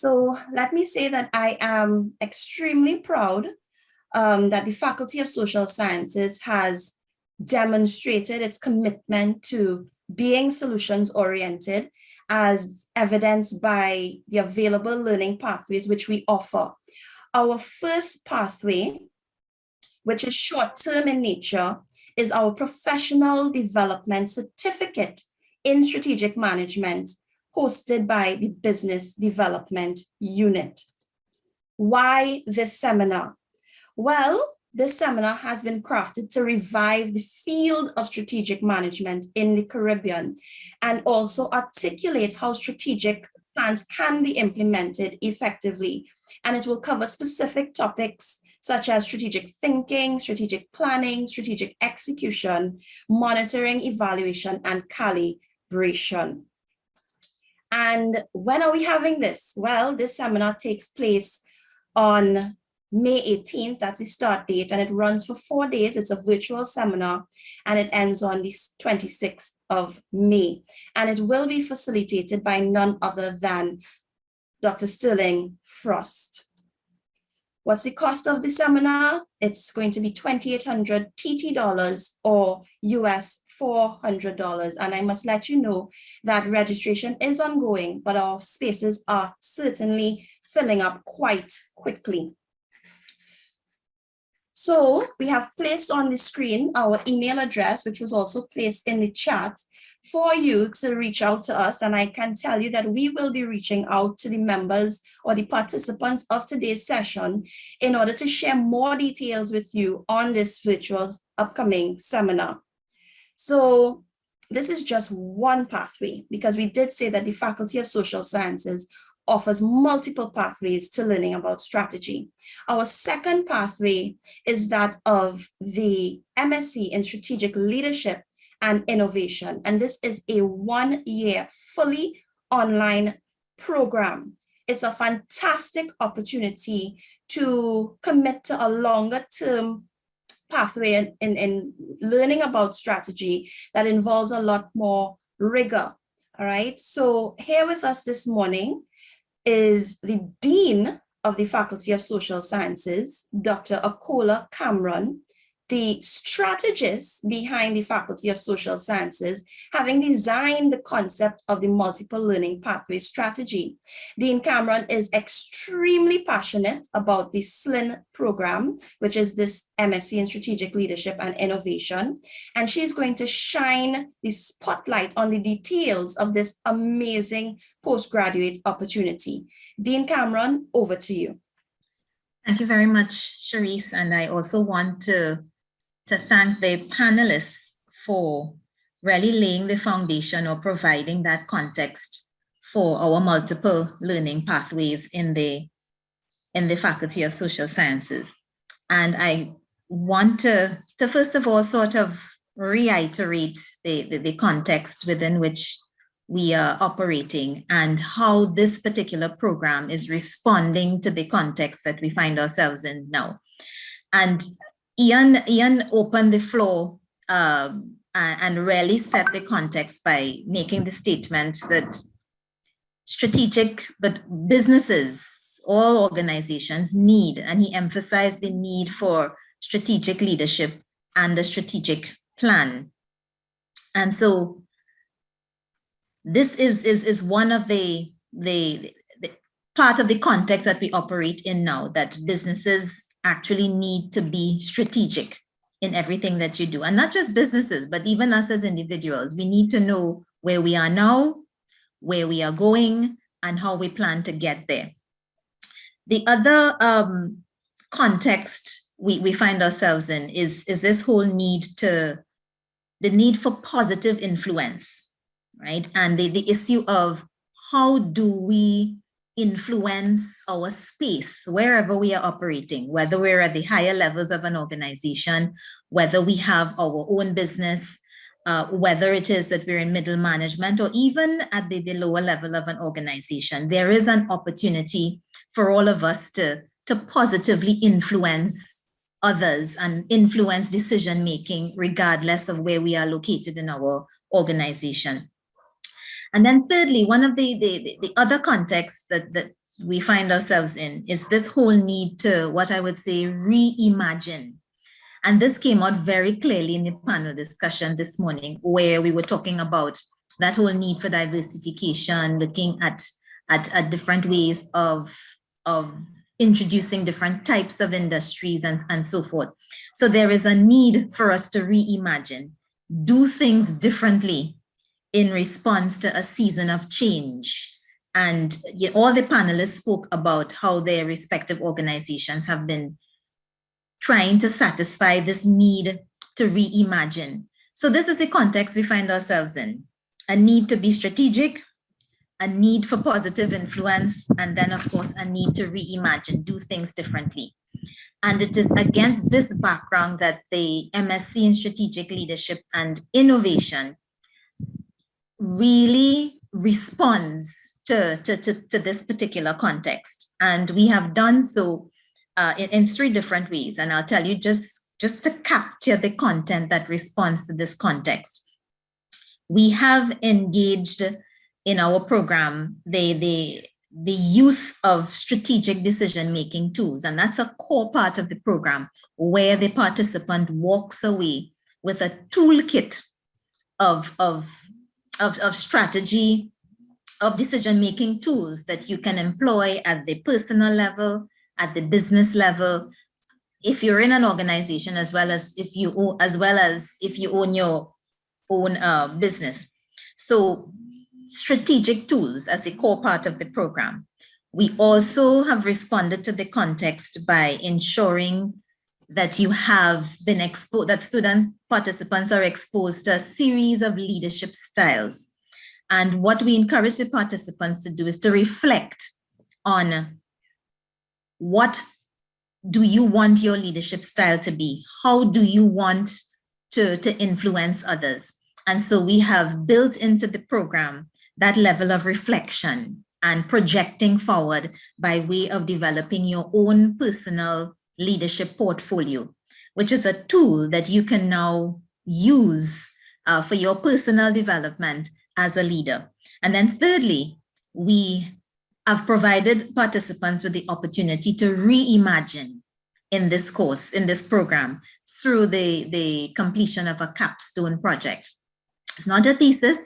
So let me say that I am extremely proud that the Faculty of Social Sciences has demonstrated its commitment to being solutions-oriented, as evidenced by the available learning pathways which we offer. Our first pathway, which is short-term in nature, is our Professional Development Certificate in Strategic Management, hosted by the Business Development Unit. Why this seminar? Well, this seminar has been crafted to revive the field of strategic management in the Caribbean and also articulate how strategic plans can be implemented effectively. And it will cover specific topics such as strategic thinking, strategic planning, strategic execution, monitoring, evaluation, and calibration. And when are we having this? Well, this seminar takes place on May 18th, that's the start date, and it runs for 4 days. It's a virtual seminar, and it ends on the 26th of May. And it will be facilitated by none other than Dr. Sterling Frost. What's the cost of the seminar? It's going to be 2,800 TT dollars or US $400. And I must let you know that registration is ongoing, but our spaces are certainly filling up quite quickly. So we have placed on the screen our email address, which was also placed in the chat for you to reach out to us. And I can tell you that we will be reaching out to the members or the participants of today's session in order to share more details with you on this virtual upcoming seminar. So this is just one pathway, because we did say that the Faculty of Social Sciences offers multiple pathways to learning about strategy. Our second pathway is that of the MSc in Strategic Leadership and Innovation. And this is a 1-year fully online program. It's a fantastic opportunity to commit to a longer term pathway in learning about strategy that involves a lot more rigor. All right, so here with us this morning is the Dean of the Faculty of Social Sciences, Dr. Akola Cameron, the strategist behind the Faculty of Social Sciences, having designed the concept of the multiple learning pathway strategy. Dean Cameron is extremely passionate about the SLIN program, which is this MSc in Strategic Leadership and Innovation. And she's going to shine the spotlight on the details of this amazing postgraduate opportunity. Dean Cameron, over to you. Thank you very much, Charisse. And I also want to thank the panelists for really laying the foundation or providing that context for our multiple learning pathways in the Faculty of Social Sciences. And I want to first of all sort of reiterate the context within which we are operating and how this particular program is responding to the context that we find ourselves in now. And Ian opened the floor and really set the context by making the statement that strategic, but businesses, all organizations need, and he emphasized the need for strategic leadership and a strategic plan. And so this is one of the part of the context that we operate in now, that businesses actually need to be strategic in everything that you do. And not just businesses, but even us as individuals. We need to know where we are now, where we are going, and how we plan to get there. The other context we find ourselves in is this whole need for positive influence, right? And the issue of how do we influence our space wherever we are operating, whether we're at the higher levels of an organization, whether we have our own business, whether it is that we're in middle management, or even at the lower level of an organization. There is an opportunity for all of us to positively influence others and influence decision making regardless of where we are located in our organization. And then thirdly, one of the other contexts that we find ourselves in is this whole need to, what I would say, reimagine. And this came out very clearly in the panel discussion this morning, where we were talking about that whole need for diversification, looking at different ways of introducing different types of industries and so forth. So there is a need for us to reimagine, do things differently in response to a season of change. And all the panelists spoke about how their respective organizations have been trying to satisfy this need to reimagine. So this is the context we find ourselves in: a need to be strategic, a need for positive influence, and then of course a need to reimagine, do things differently. And it is against this background that the MSc in Strategic Leadership and Innovation really responds to this particular context. And we have done so in three different ways. And I'll tell you just to capture the content that responds to this context. We have engaged in our program the use of strategic decision-making tools. And that's a core part of the program, where the participant walks away with a toolkit of strategy, of decision-making tools that you can employ at the personal level, at the business level, if you're in an organization, as well as if you own your own business. So strategic tools as a core part of the program. We also have responded to the context by ensuring that you have been exposed, that participants are exposed to a series of leadership styles. And what we encourage the participants to do is to reflect on, what do you want your leadership style to be? How do you want to influence others? And so we have built into the program that level of reflection and projecting forward by way of developing your own personal leadership portfolio, which is a tool that you can now use for your personal development as a leader. And then thirdly, we have provided participants with the opportunity to reimagine in this course, in this program, through the completion of a capstone project. It's not a thesis.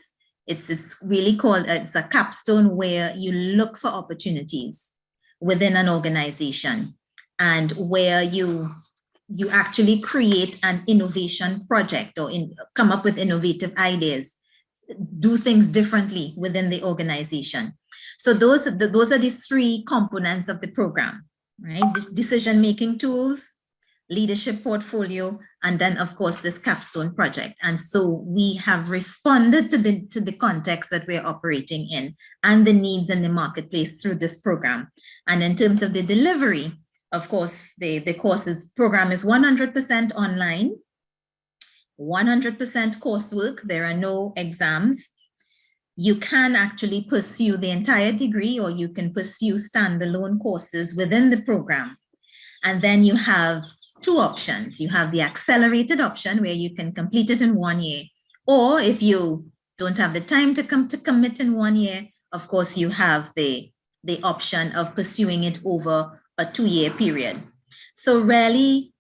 It's really called, it's a capstone where you look for opportunities within an organization, and where you actually create an innovation project, or come up with innovative ideas, do things differently within the organization. So those are the three components of the program, right? Decision-making tools, leadership portfolio, and then of course this capstone project. And so we have responded to the context that we're operating in and the needs in the marketplace through this program. And in terms of the delivery, of course, the program is 100% online, 100% coursework. There are no exams. You can actually pursue the entire degree, or you can pursue standalone courses within the program. And then you have two options. You have the accelerated option, where you can complete it in 1 year, or if you don't have the time to commit in 1 year, of course, you have the option of pursuing it over a 2-year period. So really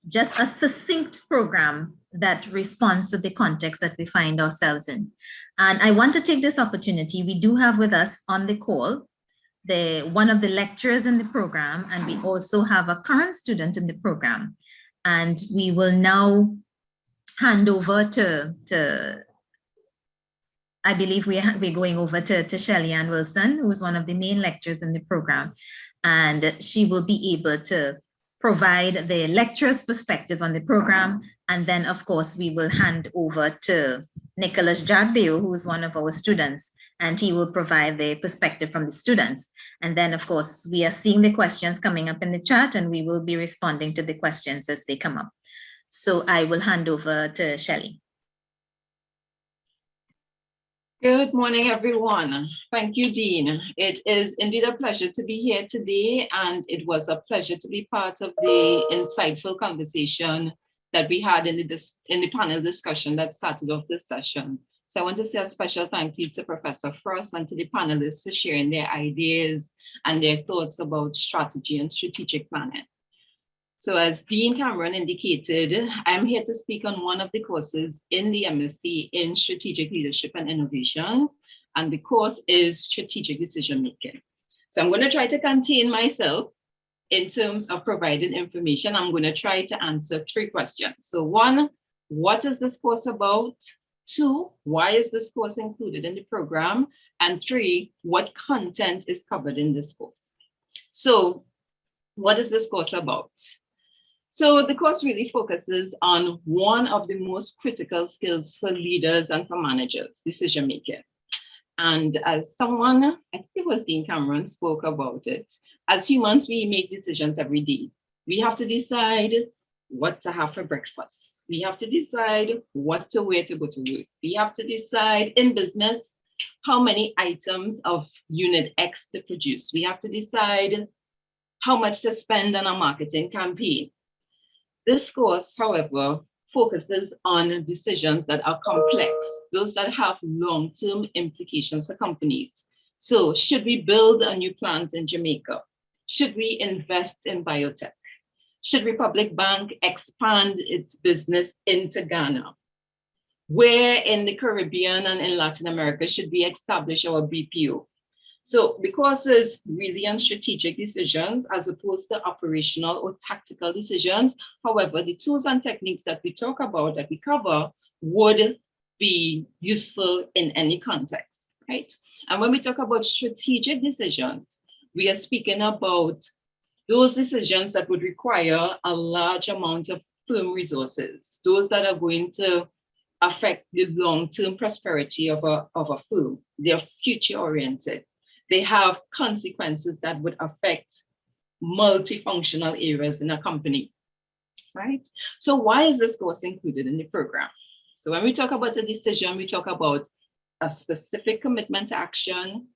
just a succinct program that responds to the context that we find ourselves in. And I want to take this opportunity. We do have with us on the call one of the lecturers in the program, and we also have a current student in the program. And we will now hand over to I believe we're going over to Shelly Ann Wilson, who is one of the main lecturers in the program. And she will be able to provide the lecturer's perspective on the program. And then, of course, we will hand over to Nicholas Jagdeo, who is one of our students, and he will provide the perspective from the students. And then, of course, we are seeing the questions coming up in the chat, and we will be responding to the questions as they come up. So I will hand over to Shelly. Good morning, everyone. Thank you, Dean. It is indeed a pleasure to be here today, and it was a pleasure to be part of the insightful conversation that we had in the panel discussion that started off this session. So I want to say a special thank you to Professor Frost and to the panelists for sharing their ideas and their thoughts about strategy and strategic planning. So as Dean Cameron indicated, I'm here to speak on one of the courses in the MSc in Strategic Leadership and Innovation, and the course is Strategic Decision Making. So I'm going to try to contain myself in terms of providing information. I'm going to try to answer 3 questions. So 1, what is this course about? 2, why is this course included in the program? And 3, what content is covered in this course? So what is this course about? So the course really focuses on one of the most critical skills for leaders and for managers, decision making. And as someone, I think it was Dean Cameron, spoke about it, as humans, we make decisions every day. We have to decide what to have for breakfast. We have to decide what to wear to go to work. We have to decide in business how many items of unit X to produce. We have to decide how much to spend on a marketing campaign. This course, however, focuses on decisions that are complex, those that have long-term implications for companies. So should we build a new plant in Jamaica? Should we invest in biotech? Should Republic Bank expand its business into Ghana? Where in the Caribbean and in Latin America should we establish our BPO? So the course is really on strategic decisions as opposed to operational or tactical decisions. However, the tools and techniques that we talk about, that we cover, would be useful in any context, right? And when we talk about strategic decisions, we are speaking about those decisions that would require a large amount of firm resources, those that are going to affect the long-term prosperity of a firm. They're future-oriented. They have consequences that would affect multifunctional areas in a company, right? So why is this course included in the program? So when we talk about a decision, we talk about a specific commitment to action.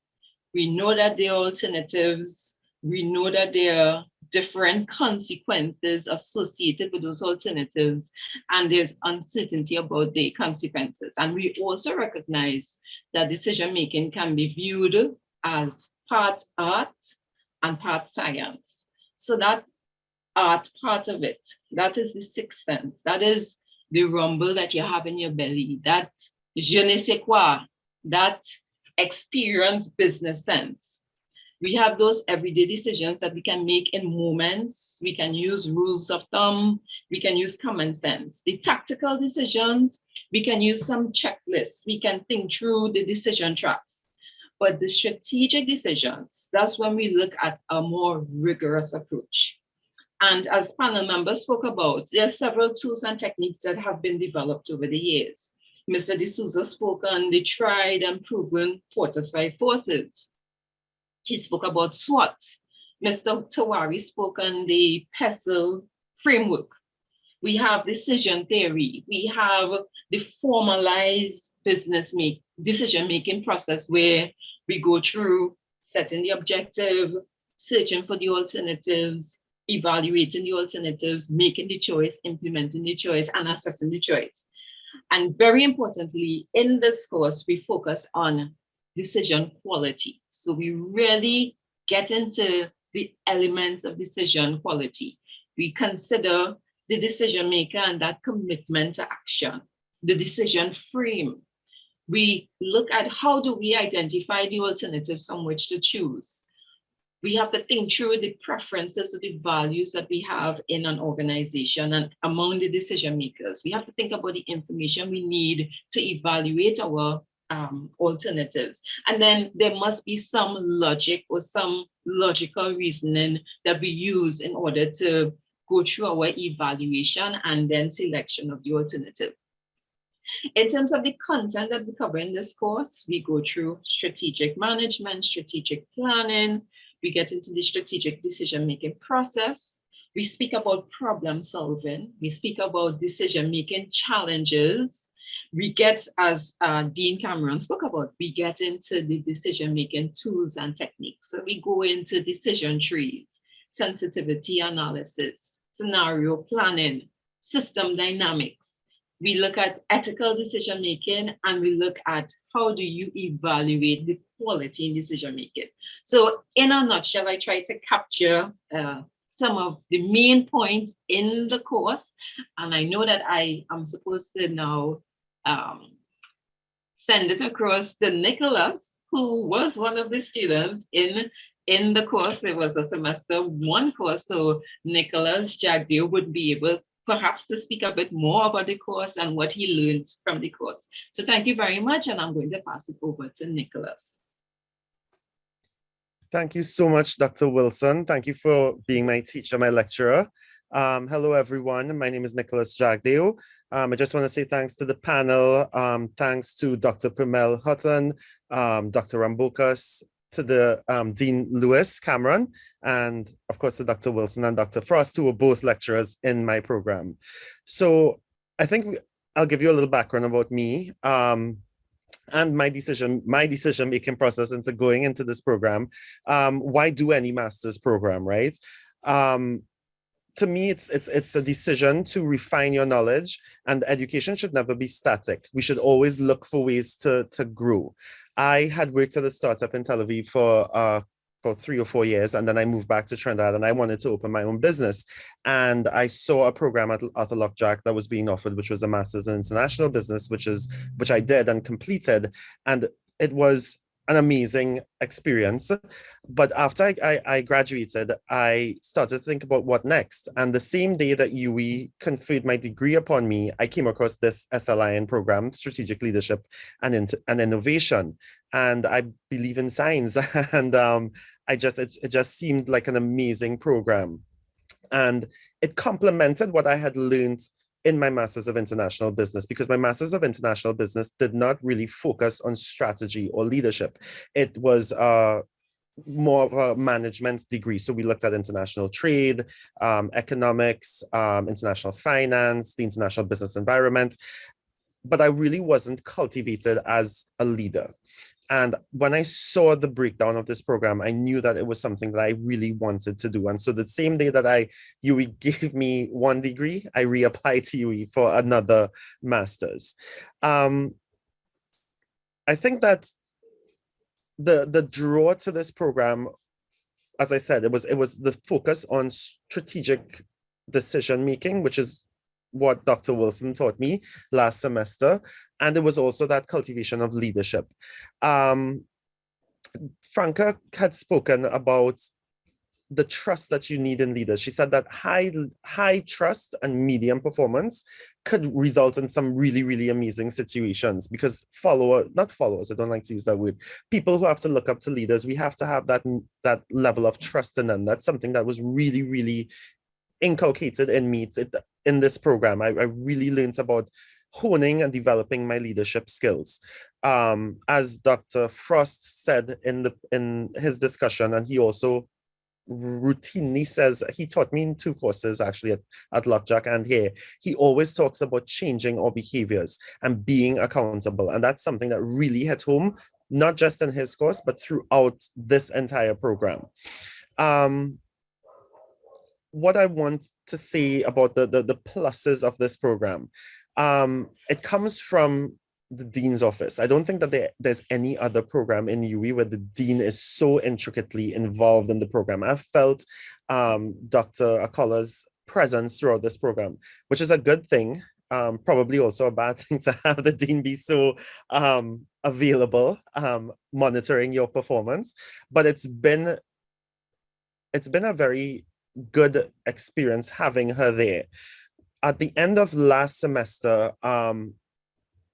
We know that there are alternatives. We know that there are different consequences associated with those alternatives, and there's uncertainty about the consequences. And we also recognize that decision-making can be viewed as part art and part science. So that art part of it, that is the sixth sense, that is the rumble that you have in your belly, that je ne sais quoi, that experience business sense. We have those everyday decisions that we can make in moments. We can use rules of thumb. We can use common sense. The tactical decisions, we can use some checklists. We can think through the decision traps. But the strategic decisions, that's when we look at a more rigorous approach. And as panel members spoke about, there are several tools and techniques that have been developed over the years. Mr. D'Souza spoke on the tried and proven Porter's 5 forces. He spoke about SWOT. Mr. Tawari spoke on the PESTLE framework. We have decision theory. We have the formalized decision-making process where we go through setting the objective, searching for the alternatives, evaluating the alternatives, making the choice, implementing the choice, and assessing the choice. And very importantly, in this course, we focus on decision quality. So we really get into the elements of decision quality. We consider the decision maker and that commitment to action, the decision frame. We look at how do we identify the alternatives from which to choose. We have to think through the preferences or the values that we have in an organization and among the decision makers. We have to think about the information we need to evaluate our alternatives. And then there must be some logic or some logical reasoning that we use in order to go through our evaluation and then selection of the alternative. In terms of the content that we cover in this course, we go through strategic management, strategic planning, we get into the strategic decision-making process, we speak about problem solving, we speak about decision-making challenges, we get, as Dean Cameron spoke about, we get into the decision-making tools and techniques. So we go into decision trees, sensitivity analysis, scenario planning, system dynamics. We look at ethical decision-making and we look at how do you evaluate the quality in decision making. So in a nutshell, I try to capture some of the main points in the course. And I know that I am supposed to now send it across to Nicholas, who was one of the students in the course. It was a semester one course. So Nicholas Jagdeo would be able perhaps to speak a bit more about the course and what he learned from the course. So thank you very much. And I'm going to pass it over to Nicholas. Thank you so much, Dr. Wilson. Thank you for being my teacher, my lecturer. Hello, everyone. My name is Nicholas Jagdeo. I just want to say thanks to the panel. Thanks to Dr. Pramel Hutton, Dr. Rambokas, to the Dean Lewis Cameron, and of course to Dr. Wilson and Dr. Frost, who were both lecturers in my program. So I think I'll give you a little background about me. And my decision-making process into going into this program. Why do any master's program, right? To me, it's a decision to refine your knowledge, and education should never be static. We should always look for ways to grow. I had worked at a startup in Tel Aviv for 3 or 4 years, and then I moved back to Trinidad, and I wanted to open my own business. And I saw a program at Arthur Lock Jack that was being offered, which was a master's in international business, which I did and completed, and it was an amazing experience. But after I graduated, I started to think about what next. And the same day that UWI conferred my degree upon me, I came across this SLIN program, Strategic Leadership and Innovation. And I believe in science, and it just seemed like an amazing program. And it complemented what I had learned in my Masters of International Business, because my Masters of International Business did not really focus on strategy or leadership. It was more of a management degree. So we looked at international trade, economics, international finance, the international business environment, but I really wasn't cultivated as a leader. And when I saw the breakdown of this program, I knew that it was something that I really wanted to do. And so the same day that UWI gave me one degree, I reapplied to UWI for another master's. I think that the draw to this program, as I said, it was the focus on strategic decision making, which is what Dr. Wilson taught me last semester. And it was also that cultivation of leadership. Franca had spoken about the trust that you need in leaders. She said that high trust and medium performance could result in some really, really amazing situations, because not followers, I don't like to use that word, people who have to look up to leaders, we have to have that level of trust in them. That's something that was really, really inculcated in me in this program. I really learned about honing and developing my leadership skills. As Dr. Frost said in his discussion, and he also routinely says, he taught me in 2 courses actually at Lockjack and here, he always talks about changing our behaviors and being accountable. And that's something that really hit home, not just in his course, but throughout this entire program. What I want to say about the pluses of this program, it comes from the dean's office. I don't think that there's any other program in UWI where the dean is so intricately involved in the program. I've felt Dr. Akola's presence throughout this program, which is a good thing. Probably also a bad thing to have the dean be so available, monitoring your performance. But it's been a very good experience having her there. At the end of last semester,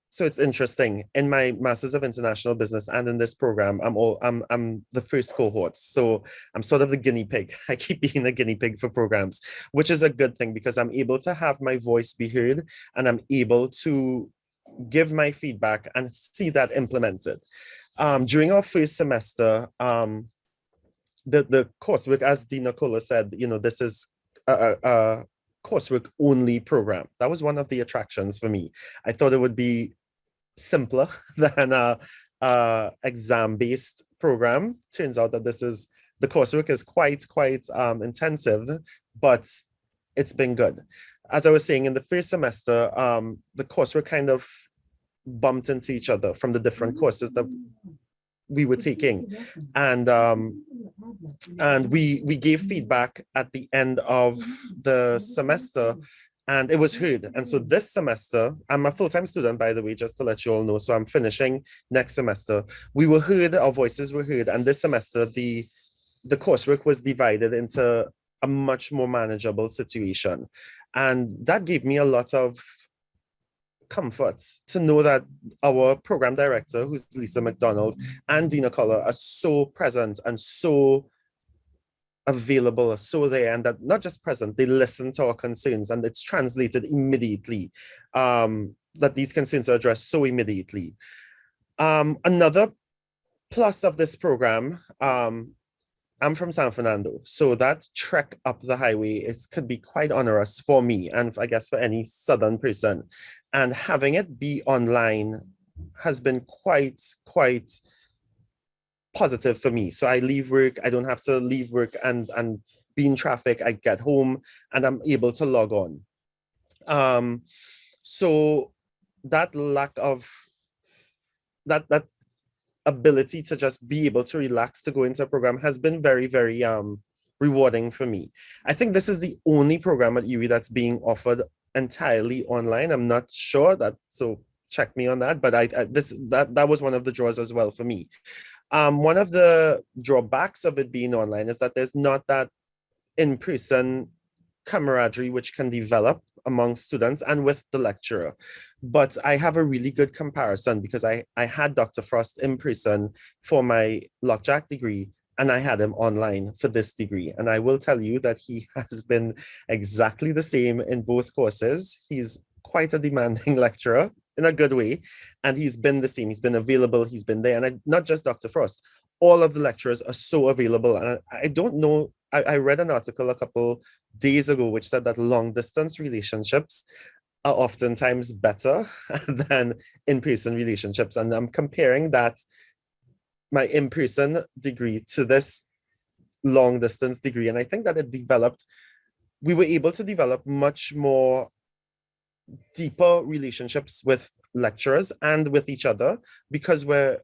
so it's interesting, in my Masters of International Business and in this program, I'm the first cohort. So I'm sort of the guinea pig. I keep being the guinea pig for programs, which is a good thing because I'm able to have my voice be heard and I'm able to give my feedback and see that implemented. During our first semester, the coursework, as Dean Akola said, this is a coursework only program. That was one of the attractions for me. I thought it would be simpler than a exam-based program. Turns out that the coursework is quite intensive, but it's been good. As I was saying, in the first semester, the coursework kind of bumped into each other from the different courses that we were taking. And we gave feedback at the end of the semester, and it was heard. And so this semester, I'm a full-time student, by the way, just to let you all know. So I'm finishing next semester. We were heard, our voices were heard. And this semester, the coursework was divided into a much more manageable situation. And that gave me a lot of comfort to know that our program director, who's Lisa McDonald, and Dina Collar are so present and so available, so there, and that not just present, they listen to our concerns, and it's translated immediately, that these concerns are addressed so immediately. Another plus of this program, I'm from San Fernando, so that trek up the highway could be quite onerous for me, and I guess for any Southern person. And having it be online has been quite positive for me. So I leave work, I don't have to leave work and be in traffic. I get home and I'm able to log on. So that lack of that ability to just be able to relax to go into a program has been very rewarding for me. I think this is the only program at UWI that's being offered entirely online. I'm not sure that, so check me on that, but that was one of the draws as well for me. One of the drawbacks of it being online is that there's not that in-person camaraderie which can develop among students and with the lecturer. But I have a really good comparison because I had Dr. Frost in person for my LockJack degree, and I had him online for this degree. And I will tell you that he has been exactly the same in both courses. He's quite a demanding lecturer in a good way. And he's been the same. He's been available. He's been there. And not just Dr. Frost, all of the lecturers are so available. And I don't know, I read an article a couple days ago which said that long distance relationships are oftentimes better than in-person relationships. And I'm comparing that, my in-person degree, to this long distance degree. And I think that we were able to develop much more deeper relationships with lecturers and with each other, because we're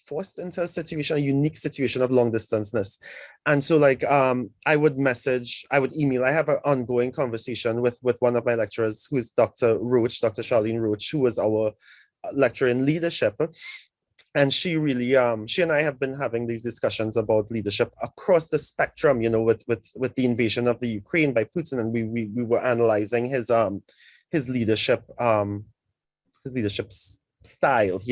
forced into a unique situation of long distanceness. And so I would email, I have an ongoing conversation with one of my lecturers, who is Dr. Charlene Roach, who was our lecturer in leadership. And she and I have been having these discussions about leadership across the spectrum, with the invasion of the Ukraine by Putin. And we were analyzing his leadership style,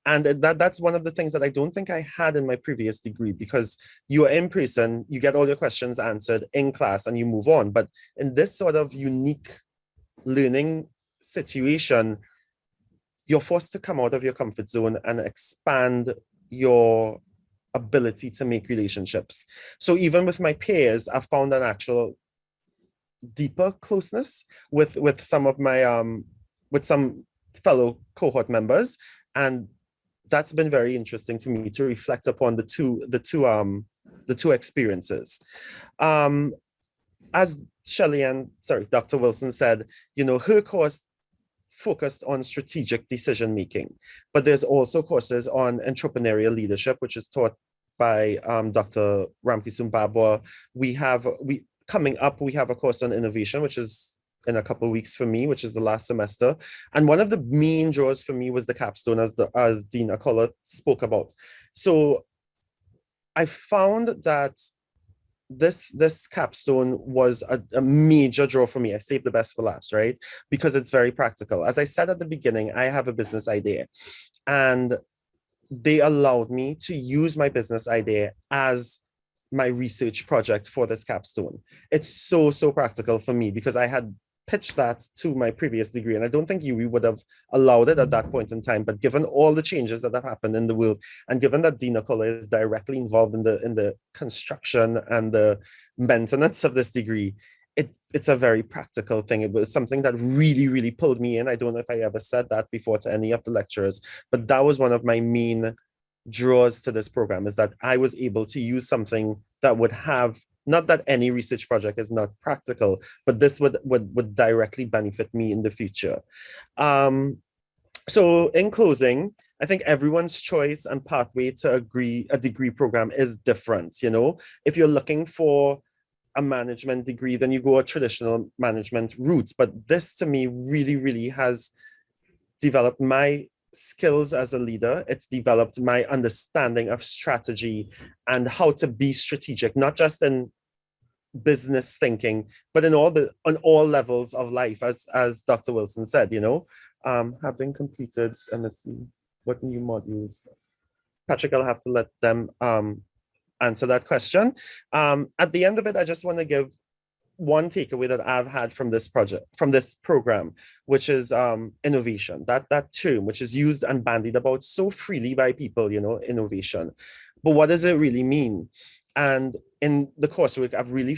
and that's one of the things that I don't think I had in my previous degree, because you are in person, you get all your questions answered in class and you move on. But in this sort of unique learning situation, you're forced to come out of your comfort zone and expand your ability to make relationships. So even with my peers, I've found an actual deeper closeness with some of my with some fellow cohort members, and that's been very interesting for me to reflect upon the two experiences. As Dr. Wilson said, her course focused on strategic decision making, but there's also courses on entrepreneurial leadership, which is taught by Dr. Ramkisum Babwa. Coming up, we have a course on innovation, which is in a couple of weeks for me, which is the last semester. And one of the main draws for me was the capstone, as Dean Akola spoke about. So I found that this capstone was a major draw for me. I saved the best for last, right? Because it's very practical. As I said at the beginning, I have a business idea, and they allowed me to use my business idea as my research project for this capstone. It's so practical for me, because I had pitched that to my previous degree, and I don't think UWI would have allowed it at that point in time. But given all the changes that have happened in the world, and given that Dean Akola is directly involved in the construction and the maintenance of this degree, it's a very practical thing. It was something that really pulled me in. I don't know if I ever said that before to any of the lecturers, but that was one of my main draws to this program, is that I was able to use something that would have, not that any research project is not practical, but this would directly benefit me in the future. So in closing, I think everyone's choice and pathway to a degree program is different. You know, if you're looking for a management degree, then you go a traditional management route. But this to me really, really has developed my skills as a leader. It's developed my understanding of strategy and how to be strategic, not just in business thinking, but in on all levels of life, as Dr. Wilson said, you know, having completed, let's see, what new modules? Patrick, I'll have to let them answer that question. At the end of it, I just want to give one takeaway that I've had from this project, from this program, which is innovation, that term, which is used and bandied about so freely by people, you know, innovation. But what does it really mean? And in the coursework, I've really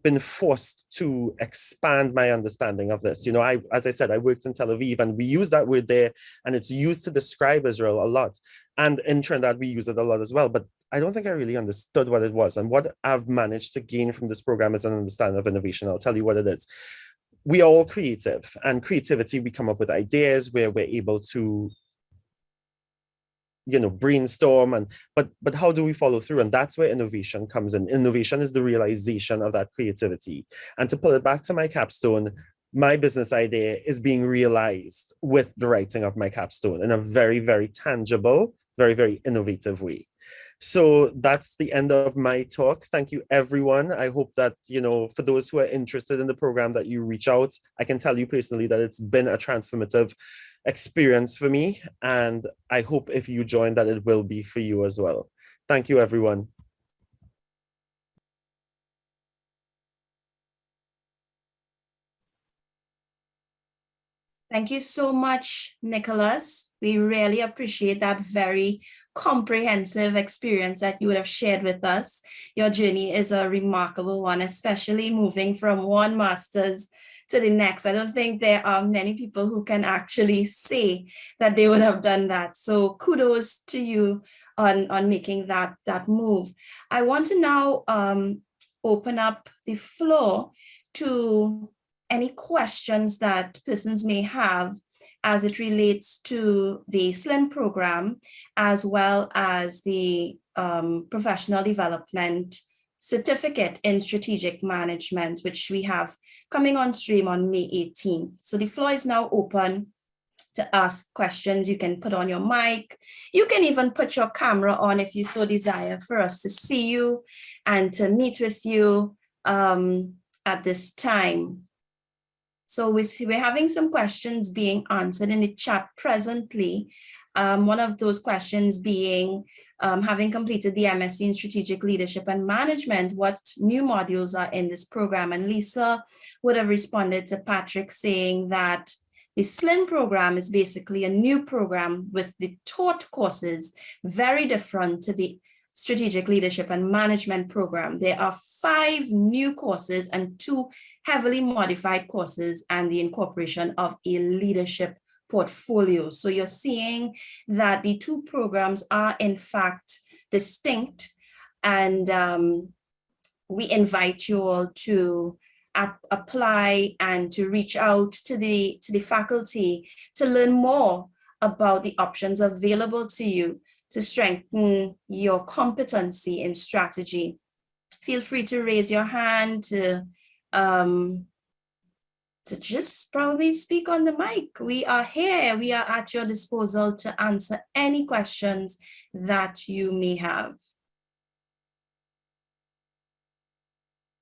been forced to expand my understanding of this. You know, as I said, I worked in Tel Aviv and we use that word there and it's used to describe Israel a lot. And in Trinidad, we use it a lot as well. But I don't think I really understood what it was. And what I've managed to gain from this program is an understanding of innovation. I'll tell you what it is. We are all creative, and creativity, we come up with ideas where we're able to, you know, brainstorm, but how do we follow through? And that's where innovation comes in. Innovation is the realization of that creativity. And to pull it back to my capstone, my business idea is being realized with the writing of my capstone in a very, very tangible, very, very innovative way. So that's the end of my talk. Thank you, everyone. I hope that, you know, for those who are interested in the program, that you reach out. I can tell you personally that it's been a transformative experience for me. And I hope if you join that it will be for you as well. Thank you, everyone. Thank you so much, Nicholas. We really appreciate that very comprehensive experience that you would have shared with us. Your journey is a remarkable one, especially moving from one master's to the next. I don't think there are many people who can actually say that they would have done that. So kudos to you on making that move. I want to now open up the floor to any questions that persons may have as it relates to the SLIN program, as well as the professional development certificate in strategic management, which we have coming on stream on May 18th. So the floor is now open to ask questions. You can put on your mic. You can even put your camera on if you so desire for us to see you and to meet with you at this time. So we're having some questions being answered in the chat presently. One of those questions being, having completed the MSc in Strategic Leadership and Management, what new modules are in this program? And Lisa would have responded to Patrick saying that the SLIN program is basically a new program with the taught courses very different to the Strategic Leadership and Management program. There are 5 new courses and 2 heavily modified courses and the incorporation of a leadership portfolio. So you're seeing that the 2 programs are in fact distinct, and we invite you all to apply and to reach out to the faculty to learn more about the options available to you to strengthen your competency in strategy. Feel free to raise your hand to just probably speak on the mic. We are here. We are at your disposal to answer any questions that you may have.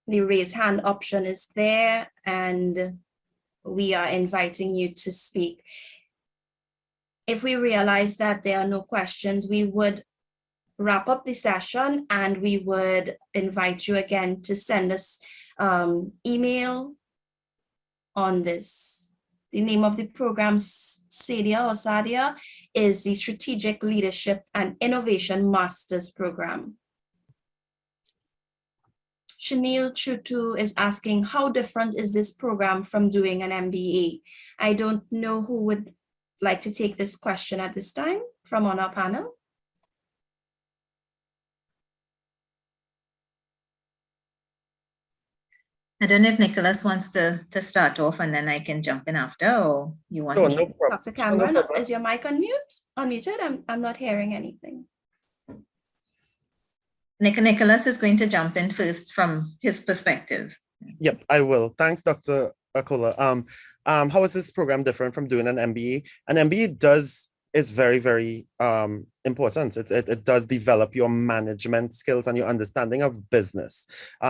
The raise hand option is there, and we are inviting you to speak. If we realize that there are no questions, we would wrap up the session and we would invite you again to send us email on this. The name of the program, SADIA or SADIA, is the Strategic Leadership and Innovation Masters Program. Shanil Chutu is asking, how different is this program from doing an MBA? I don't know who would like to take this question at this time from on our panel. I don't know if Nicholas wants to start off and then I can jump in after, or you want Sure, me? no problem. Dr. No Cameron, problem. is your mic unmuted? I'm not hearing anything. Nicholas is going to jump in first from his perspective. Yep, I will. Thanks, Dr. Akola. How is this program different from doing an MBA? An MBA is very, very important. It does develop your management skills and your understanding of business.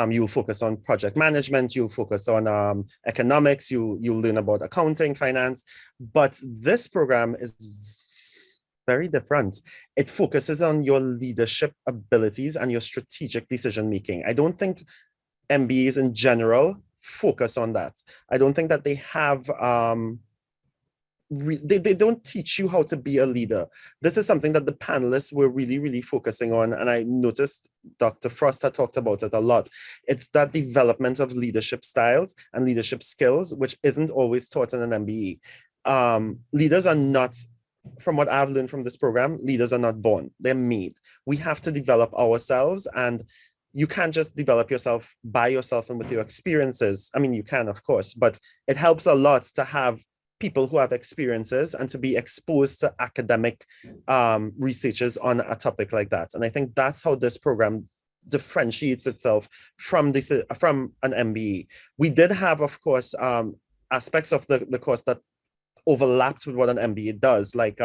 You'll focus on project management, you'll focus on economics, you'll learn about accounting, finance, but this program is very different. It focuses on your leadership abilities and your strategic decision making. I don't think MBAs in general focus on that. I don't think that they have they don't teach you how to be a leader. This is something that the panelists were really, really focusing on. And I noticed Dr. Frost had talked about it a lot. It's that development of leadership styles and leadership skills, which isn't always taught in an MBA. Leaders are not, from what I've learned from this program, leaders are not born, they're made. We have to develop ourselves, and you can't just develop yourself by yourself and with your experiences. I mean, you can, of course, but it helps a lot to have people who have experiences and to be exposed to academic researchers on a topic like that. And I think that's how this program differentiates itself from an MBA. We did have, of course, aspects of the course that overlapped with what an MBA does. Like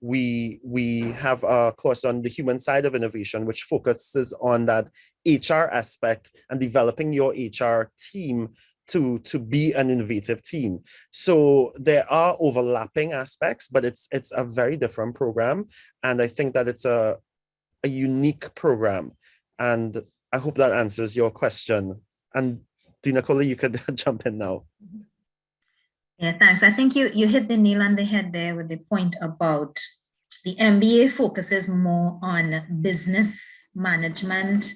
we have a course on the human side of innovation, which focuses on that HR aspect and developing your HR team to be an innovative team. So there are overlapping aspects, but it's a very different program. And I think that it's a unique program. And I hope that answers your question. And Dean Akola, you could jump in now. Yeah, thanks. I think you hit the nail on the head there with the point about the MBA focuses more on business management,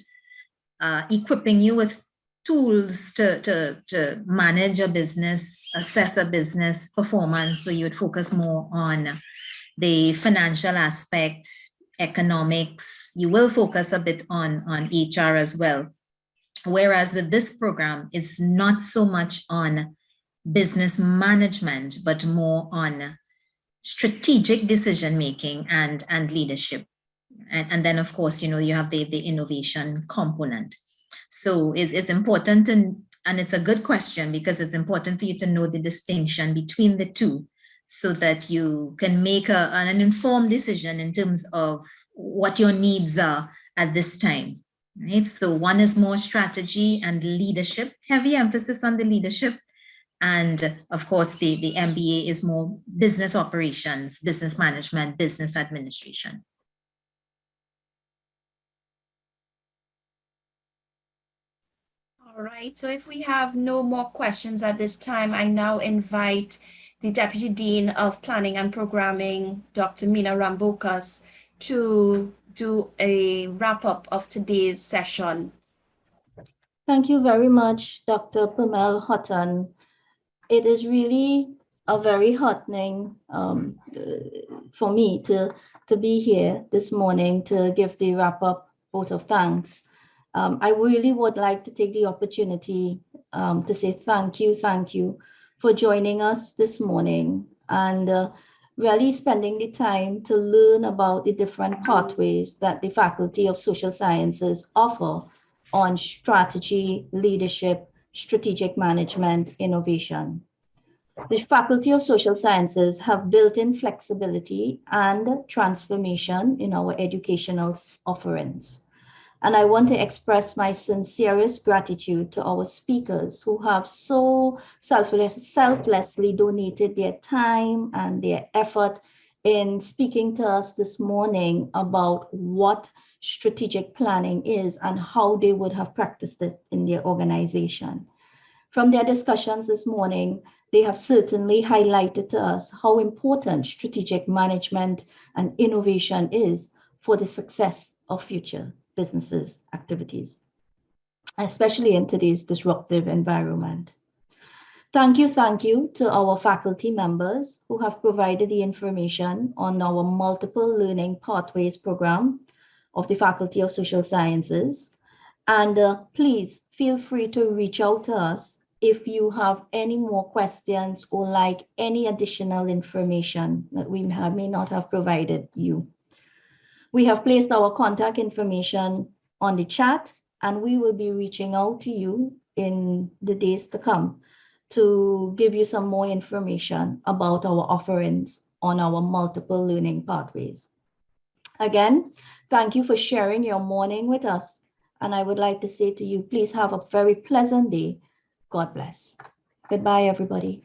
equipping you with tools to manage a business, assess a business performance. So you would focus more on the financial aspect, economics. You will focus a bit on HR as well. Whereas with this program, it's not so much on business management, but more on strategic decision making and leadership. And then, of course, you have the innovation component. So it's important, and it's a good question, because it's important for you to know the distinction between the two so that you can make an informed decision in terms of what your needs are at this time. Right? So one is more strategy and leadership, heavy emphasis on the leadership. And of course, the MBA is more business operations, business management, business administration. All right, so if we have no more questions at this time, I now invite the Deputy Dean of Planning and Programming, Dr. Mina Rambokas, to do a wrap-up of today's session. Thank you very much, Dr. Pamela Hutton. It is really a very heartening for me to be here this morning to give the wrap-up vote of thanks. I really would like to take the opportunity to say thank you for joining us this morning and really spending the time to learn about the different pathways that the Faculty of Social Sciences offer on strategy, leadership, strategic management, innovation. The Faculty of Social Sciences have built-in flexibility and transformation in our educational offerings. And I want to express my sincerest gratitude to our speakers who have so selflessly donated their time and their effort in speaking to us this morning about what strategic planning is and how they would have practiced it in their organization. From their discussions this morning, they have certainly highlighted to us how important strategic management and innovation is for the success of future businesses' activities, especially in today's disruptive environment. Thank you to our faculty members who have provided the information on our multiple learning pathways program of the Faculty of Social Sciences. And please feel free to reach out to us if you have any more questions or like any additional information that we may not have provided you. We have placed our contact information on the chat, and we will be reaching out to you in the days to come to give you some more information about our offerings on our multiple learning pathways. Again, thank you for sharing your morning with us. And I would like to say to you, please have a very pleasant day. God bless. Goodbye, everybody.